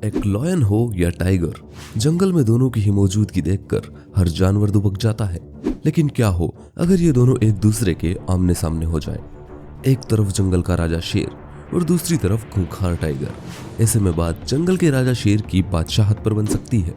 एक लॉयन हो या टाइगर, जंगल में दोनों की ही मौजूदगी देखकर हर जानवर दुबक जाता है। लेकिन क्या हो अगर ये दोनों एक दूसरे के आमने सामने हो जाएं? एक तरफ जंगल का राजा शेर और दूसरी तरफ खूंखार टाइगर। ऐसे में बात जंगल के राजा शेर की बादशाहत पर बन सकती है,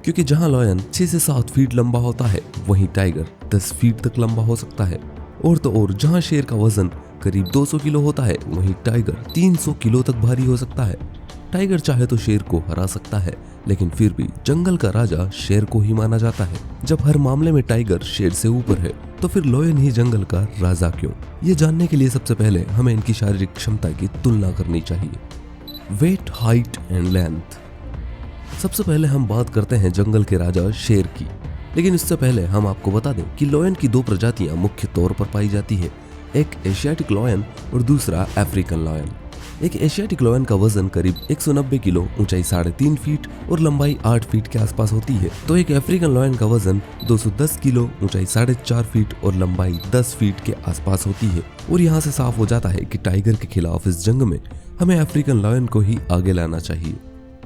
क्योंकि जहां लॉयन 6 से 7 फीट लंबा होता है, वहीं टाइगर 10 फीट तक लंबा हो सकता है। और तो और जहां शेर का वजन करीब 200 किलो होता है, वहीं टाइगर 300 किलो तक भारी हो सकता है। टाइगर चाहे तो शेर को हरा सकता है, लेकिन फिर भी जंगल का राजा शेर को ही माना जाता है। जब हर मामले में टाइगर शेर से ऊपर है, तो फिर लॉयन ही जंगल का राजा क्यों? ये जानने के लिए सबसे पहले हमें इनकी शारीरिक क्षमता की तुलना करनी चाहिए। Weight, height and length. सबसे पहले हम बात करते हैं जंगल के राजा शेर की, लेकिन इससे पहले हम आपको बता दें कि लॉयन की 2 प्रजातियां मुख्य तौर पर पाई जाती है, एक एशियाटिक लॉयन और दूसरा अफ्रीकन लॉयन। एक एशियाटिक लॉयन का वजन करीब 190 किलो, ऊंचाई 3.5 फीट और लंबाई 8 फीट के आसपास होती है, तो एक अफ्रीकन लॉयन का वजन 210 किलो, ऊंचाई 4.5 फीट और लंबाई 10 फीट के आसपास होती है। और यहाँ से साफ हो जाता है कि टाइगर के खिलाफ इस जंग में हमें अफ्रीकन लॉयन को ही आगे लाना चाहिए।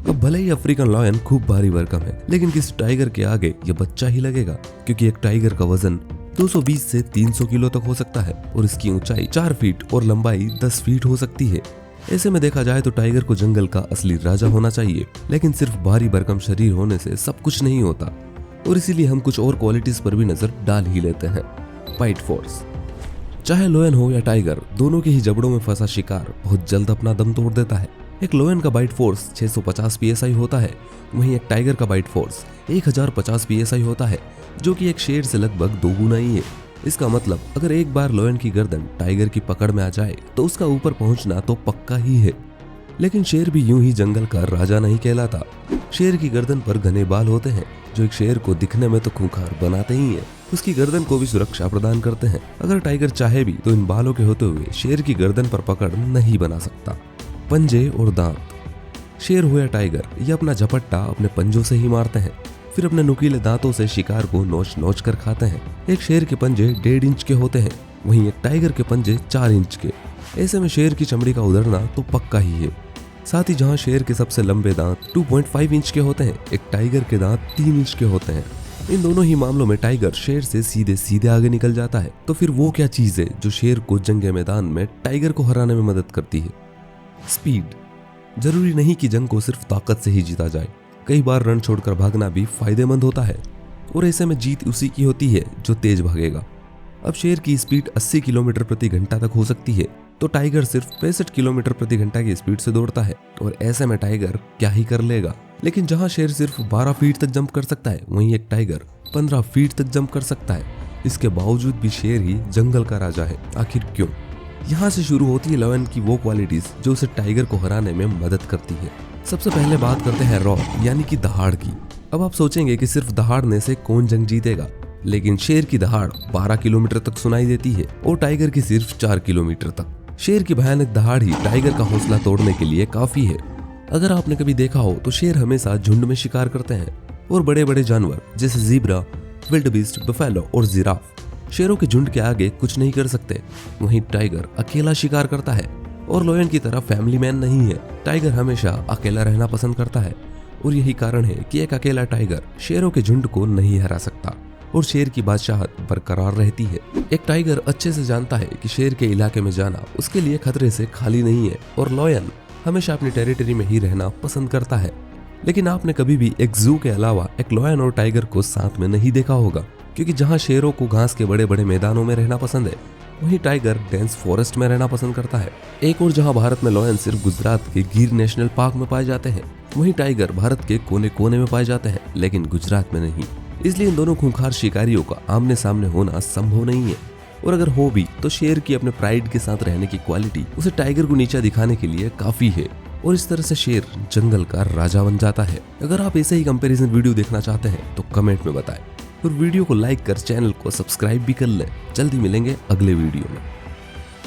अब भले ही अफ्रीकन लॉयन खूब भारी भरकम है, लेकिन किसी टाइगर के आगे ये बच्चा ही लगेगा, क्योंकि एक टाइगर का वजन 220 से 300 किलो तक हो सकता है और इसकी ऊंचाई 4 फीट और लंबाई 10 फीट हो सकती है। ऐसे में देखा जाए तो टाइगर को जंगल का असली राजा होना चाहिए, लेकिन सिर्फ भारी भरकम शरीर होने से सब कुछ नहीं होता, और इसीलिए हम कुछ और क्वालिटीज पर भी नजर डाल ही लेते हैं। Bite force. चाहे लॉयन हो या टाइगर, दोनों के ही जबड़ों में फंसा शिकार बहुत जल्द अपना दम तोड़ देता है। एक लॉयन का बाइट फोर्स 650 psi होता है, वहीं एक टाइगर का बाइट फोर्स 1050 psi होता है, जो कि एक शेर से लगभग 2 गुना ही है। इसका मतलब अगर एक बार लॉयन की गर्दन टाइगर की पकड़ में आ जाए तो उसका ऊपर पहुंचना तो पक्का ही है। लेकिन शेर भी यूं ही जंगल का राजा नहीं कहलाता। शेर की गर्दन पर घने बाल होते हैं, जो एक शेर को दिखने में तो खूंखार बनाते ही हैं, उसकी गर्दन को भी सुरक्षा प्रदान करते हैं। अगर टाइगर चाहे भी तो इन बालों के होते हुए शेर की गर्दन पर पकड़ नहीं बना सकता। पंजे और दांत। शेर हो या टाइगर, ये अपना झपट्टा अपने पंजों से ही मारते हैं, फिर अपने नुकीले दांतों से शिकार को नोच नोच कर खाते हैं। एक शेर के पंजे 1.5 इंच के होते हैं, वहीं एक टाइगर के पंजे 4 इंच के। ऐसे में शेर की चमड़ी का उधड़ना तो पक्का ही है। साथ ही जहां शेर के सबसे लंबे दांत 2.5 इंच के होते हैं, एक टाइगर के दांत 3 इंच के होते हैं। इन दोनों ही मामलों में टाइगर शेर से सीधे सीधे आगे निकल जाता है। तो फिर वो क्या चीज है जो शेर को जंग मैदान में टाइगर को हराने में मदद करती है? स्पीड। जरूरी नहीं कि जंग को सिर्फ ताकत से ही जीता जाए, कई बार रन छोड़कर भागना भी फायदेमंद होता है, और ऐसे में जीत उसी की होती है जो तेज भागेगा। अब शेर की स्पीड 80 किलोमीटर प्रति घंटा तक हो सकती है, तो टाइगर सिर्फ 65 किलोमीटर प्रति घंटा की स्पीड से दौड़ता है, और ऐसे में टाइगर क्या ही कर लेगा। लेकिन जहां शेर सिर्फ 12 फीट तक जंप कर सकता है, वहीं एक टाइगर 15 फीट तक जंप कर सकता है। इसके बावजूद भी शेर ही जंगल का राजा है। आखिर क्यों? यहाँ से शुरू होती है लॉयन की वो क्वालिटीज जो उसे टाइगर को हराने में मदद करती है। सबसे पहले बात करते हैं रॉ यानी कि दहाड़ की। अब आप सोचेंगे कि सिर्फ दहाड़ने से कौन जंग जीतेगा, लेकिन शेर की दहाड़ 12 किलोमीटर तक सुनाई देती है और टाइगर की सिर्फ 4 किलोमीटर तक। शेर की भयानक दहाड़ ही टाइगर का हौसला तोड़ने के लिए काफी है। अगर आपने कभी देखा हो तो शेर हमेशा झुंड में शिकार करते हैं, और बड़े बड़े जानवर जैसे ज़ीब्रा, विल्डबीस्ट, बफेलो और जिराफ शेरों के झुंड के आगे कुछ नहीं कर सकते। वहीं टाइगर अकेला शिकार करता है, और लॉयन की तरह फैमिली मैन नहीं है। टाइगर हमेशा अकेला रहना पसंद करता है, और यही कारण है कि एक अकेला टाइगर शेरों के झुंड को नहीं हरा सकता और शेर की बादशाहत बरकरार रहती है। एक टाइगर अच्छे से जानता है कि शेर के इलाके में जाना उसके लिए खतरे से खाली नहीं है, और लॉयन हमेशा अपनी टेरिटरी में ही रहना पसंद करता है। लेकिन आपने कभी भी एक जू के अलावा एक लॉयन और टाइगर को साथ में नहीं देखा होगा, क्योंकि जहां शेरों को घास के बड़े बड़े मैदानों में रहना पसंद है, वहीं टाइगर डेंस फॉरेस्ट में रहना पसंद करता है। एक और जहां भारत में लॉयन सिर्फ गुजरात के गिर नेशनल पार्क में पाए जाते हैं, वहीं टाइगर भारत के कोने कोने में पाए जाते हैं, लेकिन गुजरात में नहीं। इसलिए इन दोनों खूंखार शिकारियों का आमने सामने होना संभव नहीं है, और अगर हो भी तो शेर की अपने प्राइड के साथ रहने की क्वालिटी उसे टाइगर को नीचा दिखाने के लिए काफी है, और इस तरह से शेर जंगल का राजा बन जाता है। अगर आप ऐसे ही कंपैरिजन वीडियो देखना चाहते हैं तो कमेंट में बताएं, और वीडियो को लाइक कर चैनल को सब्सक्राइब भी कर लें। जल्दी मिलेंगे अगले वीडियो में।